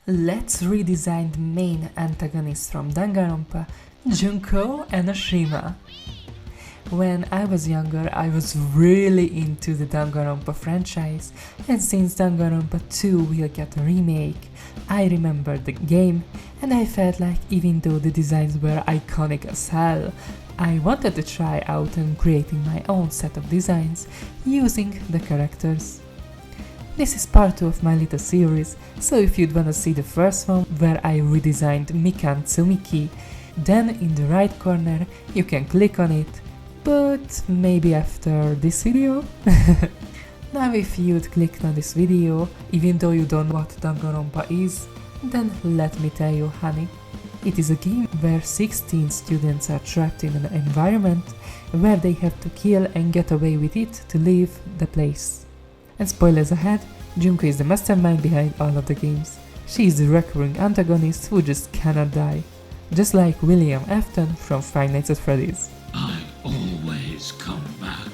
Let's redesign the main antagonist from Danganronpa, Junko and Enoshima. When I was younger, I was really into the Danganronpa franchise, and since Danganronpa 2 will get a remake, I remembered the game, and I felt like even though the designs were iconic as hell, I wanted to try out and creating my own set of designs using the characters. This is part 2 of my little series, so if you'd wanna see the first one where I redesigned Mika and Tsumiki, then in the right corner you can click on it, but maybe after this video? Now if you'd clicked on this video, even though you don't know what Danganronpa is, then let me tell you, honey. It is a game where 16 students are trapped in an environment where they have to kill and get away with it to leave the place. And spoilers ahead, Junko is the mastermind behind all of the games. She is the recurring antagonist who just cannot die. Just like William Afton from Five Nights at Freddy's. I always come back.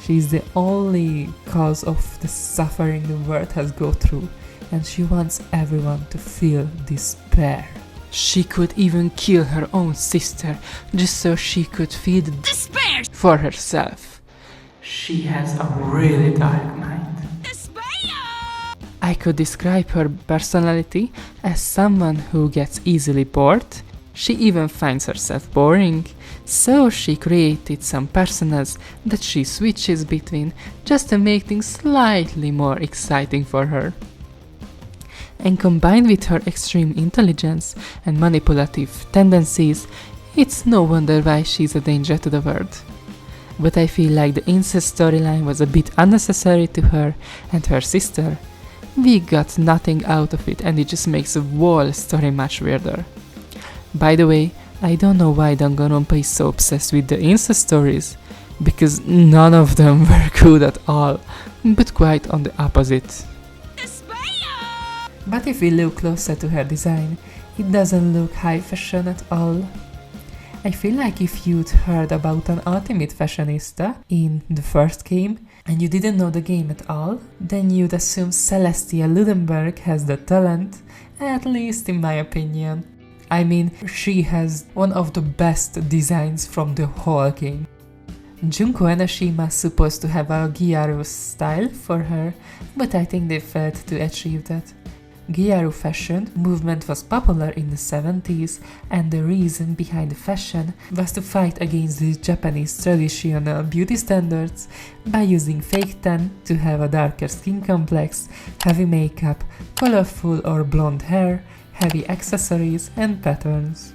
She is the only cause of the suffering the world has gone through, and she wants everyone to feel despair. She could even kill her own sister just so she could feel the despair for herself. She has a really dark mind. I could describe her personality as someone who gets easily bored. She even finds herself boring, so she created some personas that she switches between just to make things slightly more exciting for her. And combined with her extreme intelligence and manipulative tendencies, it's no wonder why she's a danger to the world. But I feel like the incest storyline was a bit unnecessary to her and her sister. We got nothing out of it and it just makes the whole story much weirder. By the way, I don't know why Danganronpa is so obsessed with the incest stories, because none of them were good at all, but quite on the opposite. But if we look closer to her design, it doesn't look high fashion at all. I feel like if you'd heard about an ultimate fashionista in the first game, and you didn't know the game at all, then you'd assume Celestia Ludenberg has the talent, at least in my opinion. I mean, she has one of the best designs from the whole game. Junko Enoshima is supposed to have a Gyaru style for her, but I think they failed to achieve that. Gyaru fashion movement was popular in the 70s, and the reason behind the fashion was to fight against the Japanese traditional beauty standards by using fake tan to have a darker skin complex, heavy makeup, colorful or blonde hair, heavy accessories and patterns.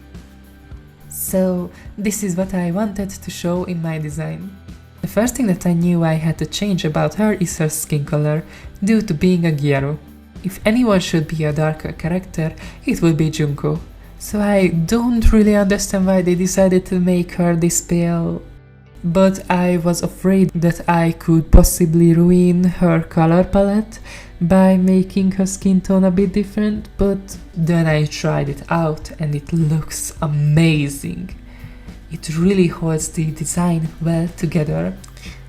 So this is what I wanted to show in my design. The first thing that I knew I had to change about her is her skin color, due to being a Gyaru. If anyone should be a darker character, it would be Junko. So I don't really understand why they decided to make her this pale. But I was afraid that I could possibly ruin her color palette by making her skin tone a bit different, but then I tried it out and it looks amazing. It really holds the design well together.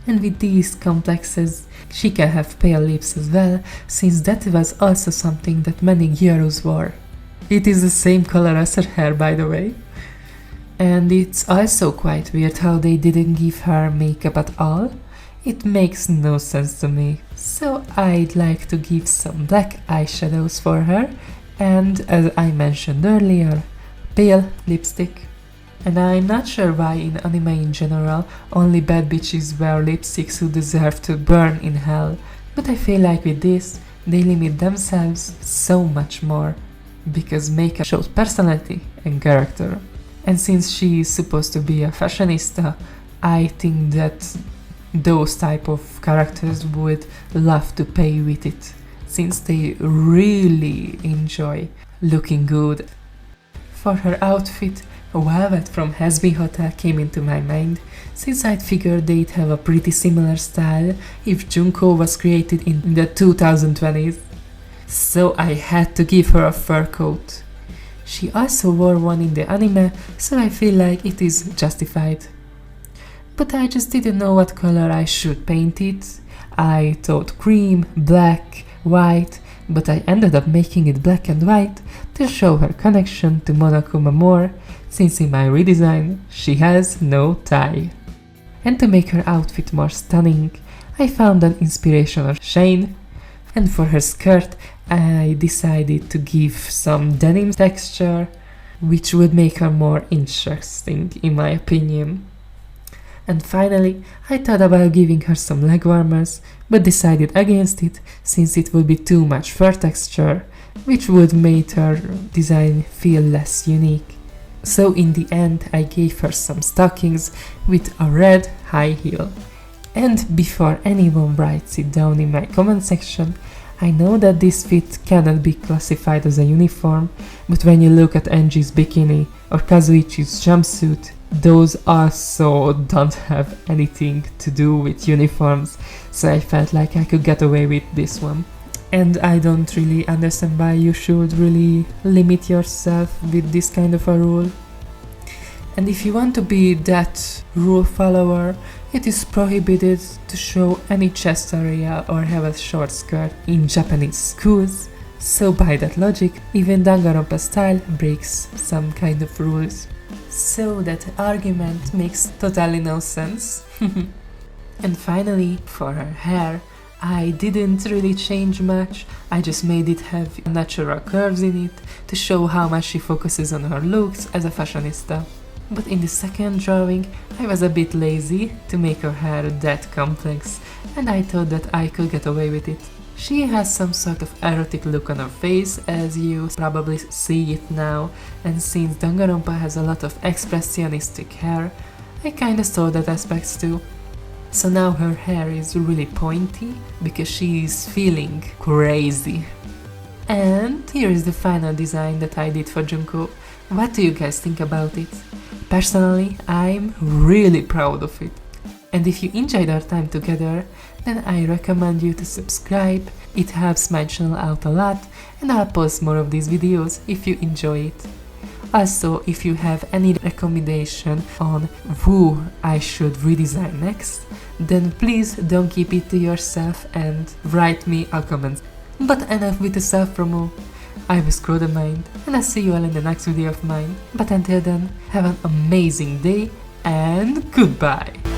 And with these complexes, she can have pale lips as well, since that was also something that many Gyarus wore. It is the same color as her hair, by the way. And it's also quite weird how they didn't give her makeup at all. It makes no sense to me. So I'd like to give some black eyeshadows for her, and as I mentioned earlier, pale lipstick. And I'm not sure why in anime in general only bad bitches wear lipsticks who deserve to burn in hell, but I feel like with this they limit themselves so much more, because makeup shows personality and character. And since she is supposed to be a fashionista, I think that those type of characters would love to pay with it, since they really enjoy looking good. For her outfit, Velvet from Hasbin Hotel came into my mind, since I'd figured they'd have a pretty similar style if Junko was created in the 2020s. So I had to give her a fur coat. She also wore one in the anime, so I feel like it is justified. But I just didn't know what color I should paint it. I thought cream, black, white, but I ended up making it black and white, to show her connection to Monokuma more, since in my redesign she has no tie. And to make her outfit more stunning, I found an inspiration of Shane, and for her skirt I decided to give some denim texture, which would make her more interesting in my opinion. And finally, I thought about giving her some leg warmers, but decided against it since it would be too much fur texture, which would make her design feel less unique. So in the end, I gave her some stockings with a red high heel. And before anyone writes it down in my comment section, I know that this fit cannot be classified as a uniform, but when you look at Angie's bikini or Kazuichi's jumpsuit, those also don't have anything to do with uniforms, so I felt like I could get away with this one. And I don't really understand why you should really limit yourself with this kind of a rule. And if you want to be that rule follower, it is prohibited to show any chest area or have a short skirt in Japanese schools. So by that logic, even Danganronpa style breaks some kind of rules. So that argument makes totally no sense. And finally, for her hair, I didn't really change much, I just made it have natural curves in it to show how much she focuses on her looks as a fashionista. But in the second drawing, I was a bit lazy to make her hair that complex, and I thought that I could get away with it. She has some sort of erotic look on her face, as you probably see it now, and since Danganronpa has a lot of expressionistic hair, I kinda saw that aspect too. So now her hair is really pointy, because she is feeling crazy. And here is the final design that I did for Junko. What do you guys think about it? Personally, I'm really proud of it. And if you enjoyed our time together, then I recommend you to subscribe. It helps my channel out a lot, and I'll post more of these videos if you enjoy it. Also, if you have any recommendation on who I should redesign next, then please don't keep it to yourself and write me a comment. But enough with the self-promo. I was Mind, and I'll see you all in the next video of mine. But until then, have an amazing day and goodbye!